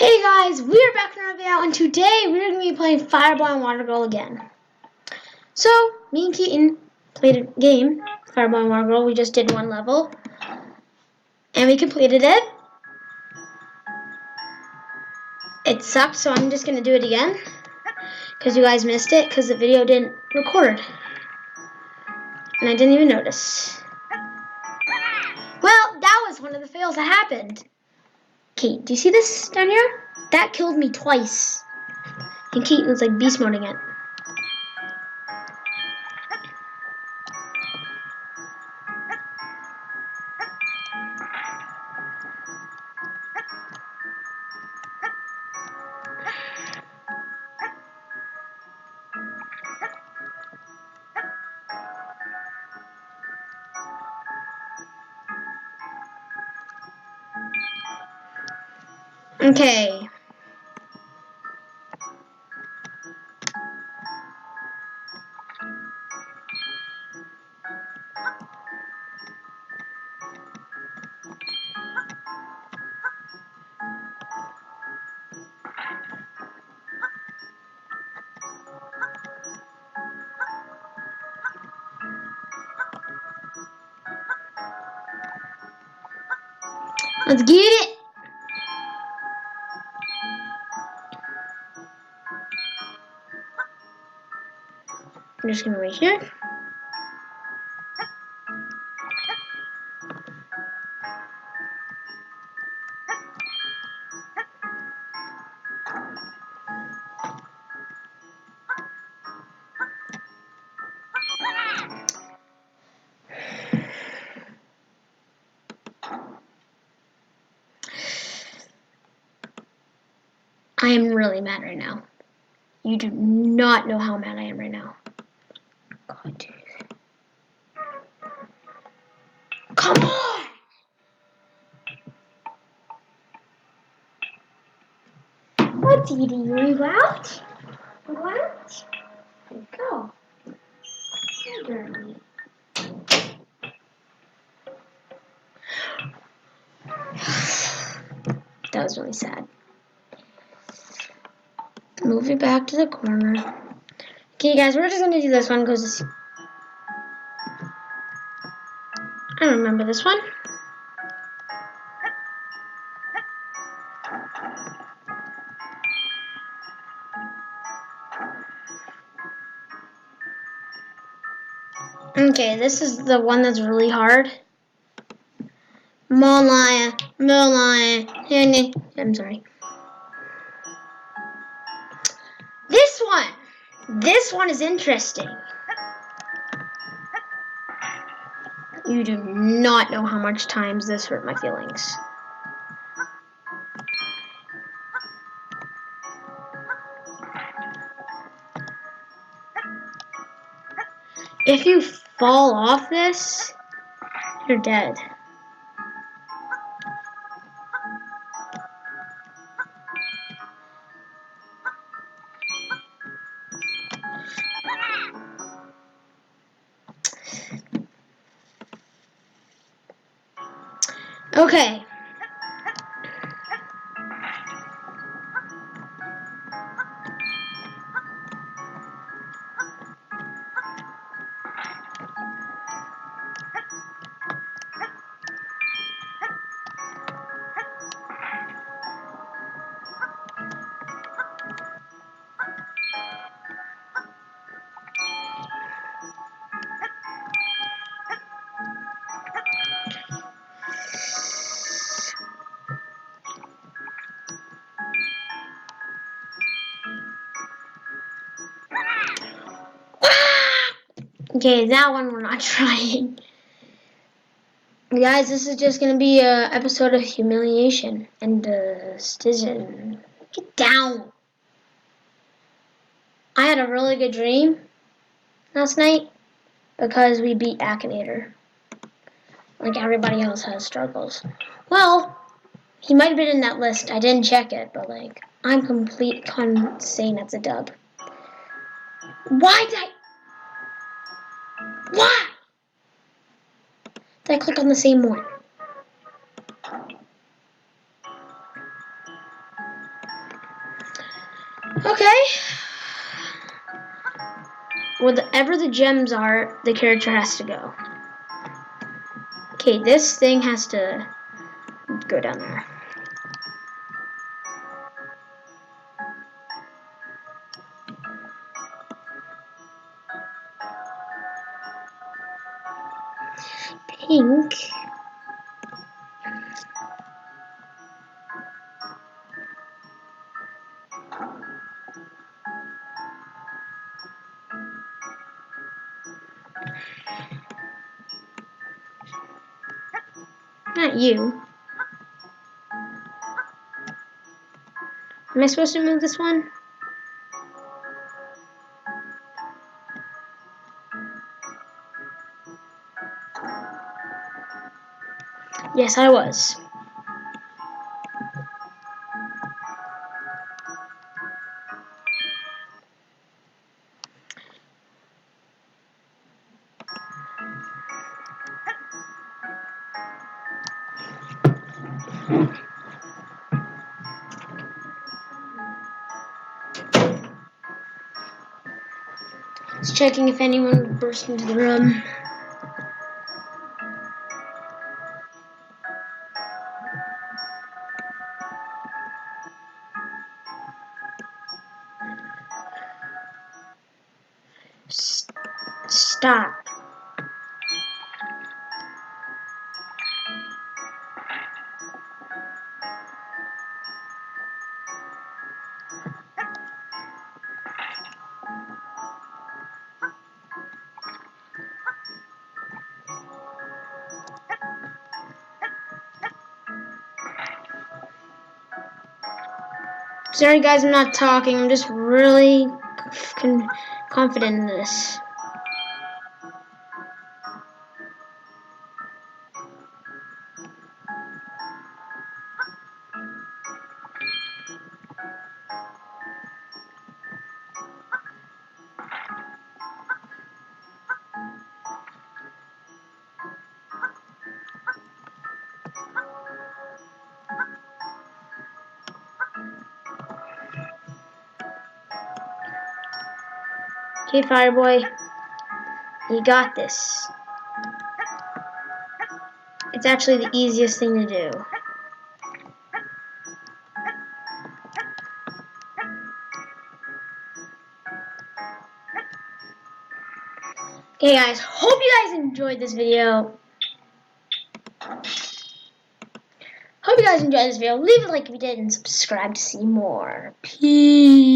Hey guys, we're back in our video, and today we're going to be playing Fireboy and Watergirl again. So, me and Keaton played a game, Fireboy and Watergirl. We just did one level, and we completed it. It sucked, so I'm just going to do it again, because you guys missed it, because the video didn't record. And I didn't even notice. Well, that was one of the fails that happened. Kate, do you see this down here? That killed me twice. And Keaton was like beast moding it. Okay. Let's get it! I'm just gonna wait here. I am really mad right now. You do not know how mad I am right now. God, dude. Come on! What's eating you? You go out? You go out? There you go. Hey, girlie. That was really sad. Move it back to the corner. Okay, guys, we're just gonna do this one because I don't remember this one. Okay, this is the one that's really hard. Malaya, I'm sorry. This one is interesting. You do not know how much times this hurt my feelings. If you fall off this, you're dead. Okay. Okay, that one we're not trying. Guys, this is just gonna be an episode of humiliation and decision. Get down. I had a really good dream last night because we beat Akinator. Like everybody else has struggles. Well, he might have been in that list. I didn't check it, but like, I'm complete saying that's a dub. Why did I click on the same one? Okay. Wherever the gems are, the character has to go. Okay, this thing has to go down there. Pink. Not you. Am I supposed to move this one? Yes, I was. Just checking if anyone burst into the room. Stop. Sorry guys, I'm not talking. I'm just really confident in this. Okay, fireboy. You got this. It's actually the easiest thing to do. Okay guys, hope you guys enjoyed this video. Hope you guys enjoyed this video. Leave a like if you did and subscribe to see more. Peace.